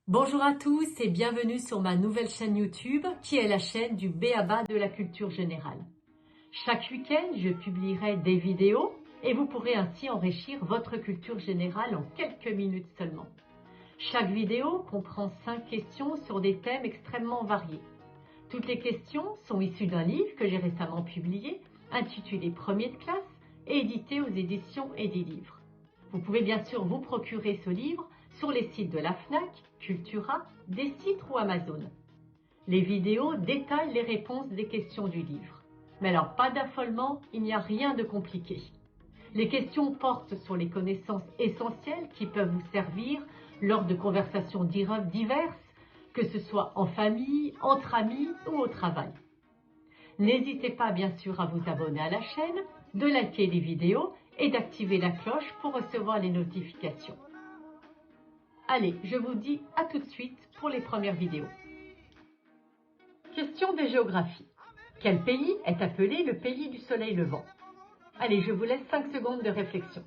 Bonjour à tous et bienvenue sur ma nouvelle chaîne YouTube qui est la chaîne du b.a.-ba de la culture générale. Chaque week-end, je publierai des vidéos et vous pourrez ainsi enrichir votre culture générale en quelques minutes seulement. Chaque vidéo comprend 5 questions sur des thèmes extrêmement variés. Toutes les questions sont issues d'un livre que j'ai récemment publié, intitulé Premier de classe et édité aux éditions et des livres. Vous pouvez bien sûr vous procurer ce livre sur les sites de la FNAC, Cultura, Décitre ou Amazon. Les vidéos détaillent les réponses des questions du livre. Mais alors, pas d'affolement, il n'y a rien de compliqué. Les questions portent sur les connaissances essentielles qui peuvent vous servir lors de conversations diverses, que ce soit en famille, entre amis ou au travail. N'hésitez pas bien sûr à vous abonner à la chaîne, de liker les vidéos et d'activer la cloche pour recevoir les notifications. Allez, je vous dis à tout de suite pour les premières vidéos. Question de géographie. Quel pays est appelé le pays du soleil levant? Allez, je vous laisse 5 secondes de réflexion.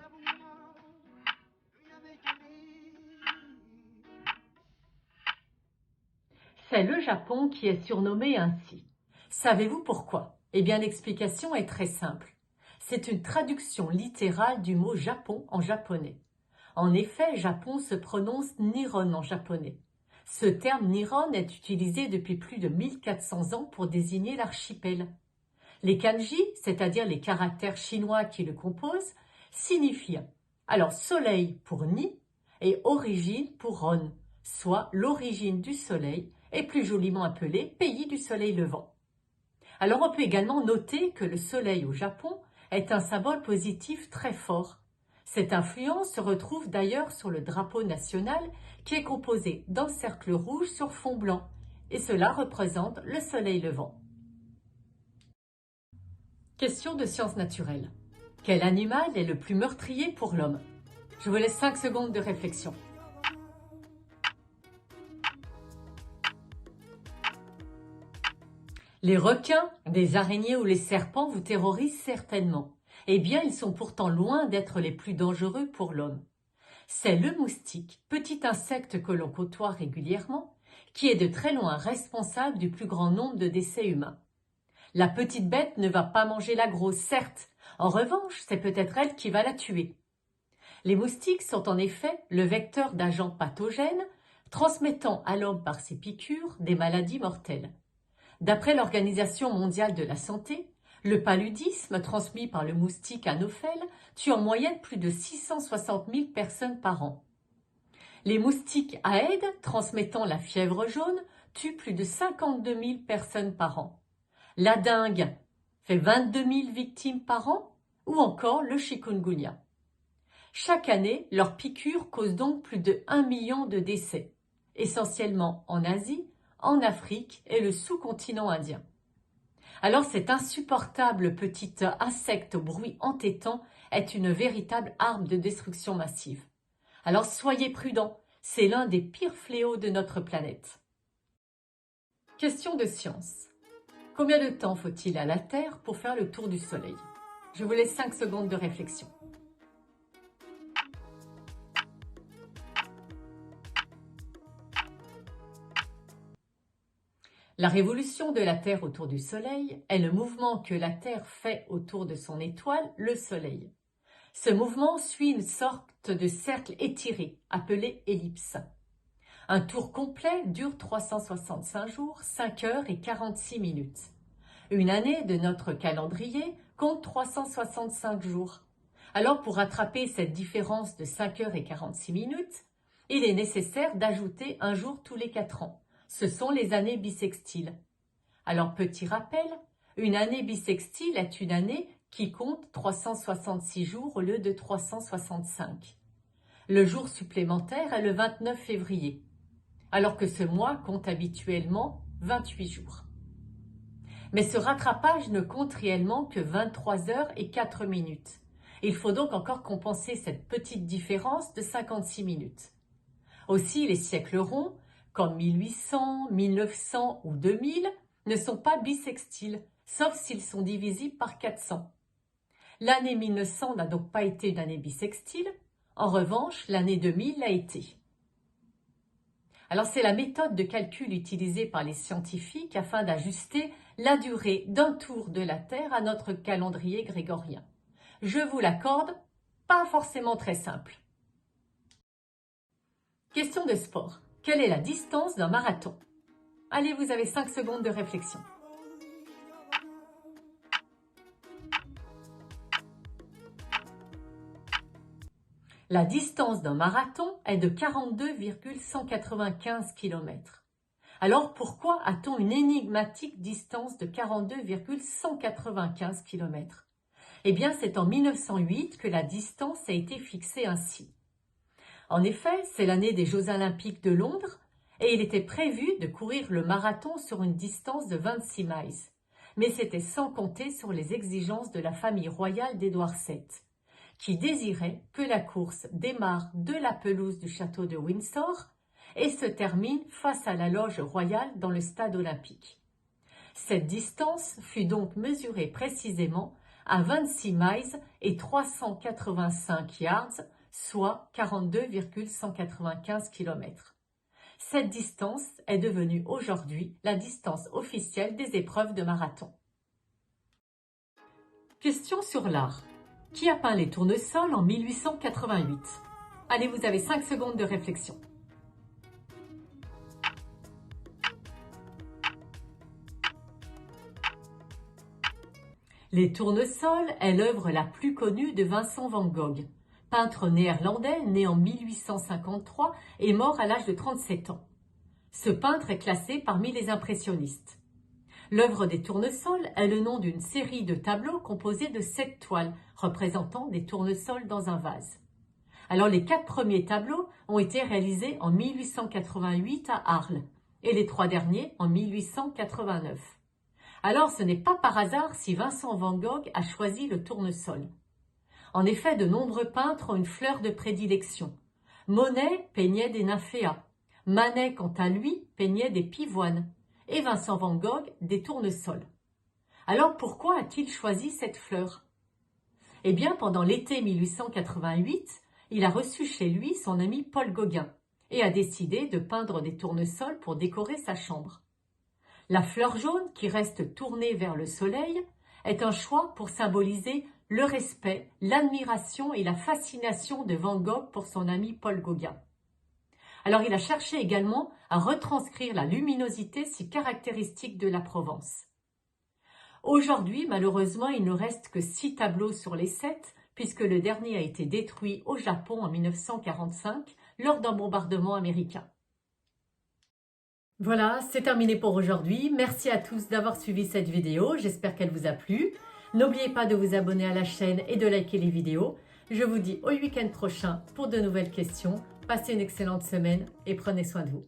C'est le Japon qui est surnommé ainsi. Savez-vous pourquoi? Eh bien, l'explication est très simple. C'est une traduction littérale du mot Japon en japonais. En effet, Japon se prononce Nihon en japonais. Ce terme Nihon est utilisé depuis plus de 1400 ans pour désigner l'archipel. Les kanji, c'est-à-dire les caractères chinois qui le composent, signifient alors soleil pour Ni et origine pour Ron, soit l'origine du soleil et plus joliment appelé pays du soleil levant. Alors on peut également noter que le soleil au Japon est un symbole positif très fort. Cette influence se retrouve d'ailleurs sur le drapeau national qui est composé d'un cercle rouge sur fond blanc et cela représente le soleil levant. Question de sciences naturelles. Quel animal est le plus meurtrier pour l'homme? Je vous laisse 5 secondes de réflexion. Les requins, des araignées ou les serpents vous terrorisent certainement. Eh bien, ils sont pourtant loin d'être les plus dangereux pour l'homme. C'est le moustique, petit insecte que l'on côtoie régulièrement, qui est de très loin responsable du plus grand nombre de décès humains. La petite bête ne va pas manger la grosse, certes. En revanche, c'est peut-être elle qui va la tuer. Les moustiques sont en effet le vecteur d'agents pathogènes, transmettant à l'homme par ses piqûres des maladies mortelles. D'après l'Organisation mondiale de la santé, le paludisme transmis par le moustique Anophèle tue en moyenne plus de 660 000 personnes par an. Les moustiques Aedes, transmettant la fièvre jaune, tuent plus de 52 000 personnes par an. La dengue fait 22 000 victimes par an, ou encore le chikungunya. Chaque année, leurs piqûres causent donc plus de 1 million de décès, essentiellement en Asie, en Afrique et le sous-continent indien. Alors cet insupportable petit insecte au bruit entêtant est une véritable arme de destruction massive. Alors soyez prudents, c'est l'un des pires fléaux de notre planète. Question de science. Combien de temps faut-il à la Terre pour faire le tour du Soleil? Je vous laisse 5 secondes de réflexion. La révolution de la Terre autour du Soleil est le mouvement que la Terre fait autour de son étoile, le Soleil. Ce mouvement suit une sorte de cercle étiré, appelé ellipse. Un tour complet dure 365 jours, 5 heures et 46 minutes. Une année de notre calendrier compte 365 jours. Alors pour rattraper cette différence de 5 heures et 46 minutes, il est nécessaire d'ajouter un jour tous les 4 ans. Ce sont les années bissextiles. Alors petit rappel, une année bissextile est une année qui compte 366 jours au lieu de 365. Le jour supplémentaire est le 29 février, alors que ce mois compte habituellement 28 jours. Mais ce rattrapage ne compte réellement que 23 heures et 4 minutes. Il faut donc encore compenser cette petite différence de 56 minutes. Aussi, les siècles ronds, comme 1800, 1900 ou 2000, ne sont pas bissextiles, sauf s'ils sont divisibles par 400. L'année 1900 n'a donc pas été une année bissextile, en revanche, l'année 2000 l'a été. Alors c'est la méthode de calcul utilisée par les scientifiques afin d'ajuster la durée d'un tour de la Terre à notre calendrier grégorien. Je vous l'accorde, pas forcément très simple. Question de sport. Quelle est la distance d'un marathon? Allez, vous avez 5 secondes de réflexion. La distance d'un marathon est de 42,195 km. Alors pourquoi a-t-on une énigmatique distance de 42,195 km? Eh bien, c'est en 1908 que la distance a été fixée ainsi. En effet, c'est l'année des Jeux Olympiques de Londres et il était prévu de courir le marathon sur une distance de 26 miles. Mais c'était sans compter sur les exigences de la famille royale d'Édouard VII, qui désirait que la course démarre de la pelouse du château de Windsor et se termine face à la loge royale dans le stade olympique. Cette distance fut donc mesurée précisément à 26 miles et 385 yards, soit 42,195 km. Cette distance est devenue aujourd'hui la distance officielle des épreuves de marathon. Question sur l'art. Qui a peint les tournesols en 1888? Allez, vous avez 5 secondes de réflexion. Les tournesols est l'œuvre la plus connue de Vincent van Gogh, peintre néerlandais né en 1853 et mort à l'âge de 37 ans. Ce peintre est classé parmi les impressionnistes. L'œuvre des tournesols est le nom d'une série de tableaux composés de 7 toiles représentant des tournesols dans un vase. Alors les 4 premiers tableaux ont été réalisés en 1888 à Arles et les 3 derniers en 1889. Alors ce n'est pas par hasard si Vincent van Gogh a choisi le tournesol. En effet, de nombreux peintres ont une fleur de prédilection. Monet peignait des nymphéas, Manet quant à lui peignait des pivoines et Vincent van Gogh des tournesols. Alors pourquoi a-t-il choisi cette fleur? Eh bien, pendant l'été 1888, il a reçu chez lui son ami Paul Gauguin et a décidé de peindre des tournesols pour décorer sa chambre. La fleur jaune, qui reste tournée vers le soleil, est un choix pour symboliser le respect, l'admiration et la fascination de Van Gogh pour son ami Paul Gauguin. Alors il a cherché également à retranscrire la luminosité si caractéristique de la Provence. Aujourd'hui, malheureusement, il ne reste que 6 tableaux sur les 7, puisque le dernier a été détruit au Japon en 1945 lors d'un bombardement américain. Voilà, c'est terminé pour aujourd'hui. Merci à tous d'avoir suivi cette vidéo. J'espère qu'elle vous a plu. N'oubliez pas de vous abonner à la chaîne et de liker les vidéos. Je vous dis au week-end prochain pour de nouvelles questions. Passez une excellente semaine et prenez soin de vous.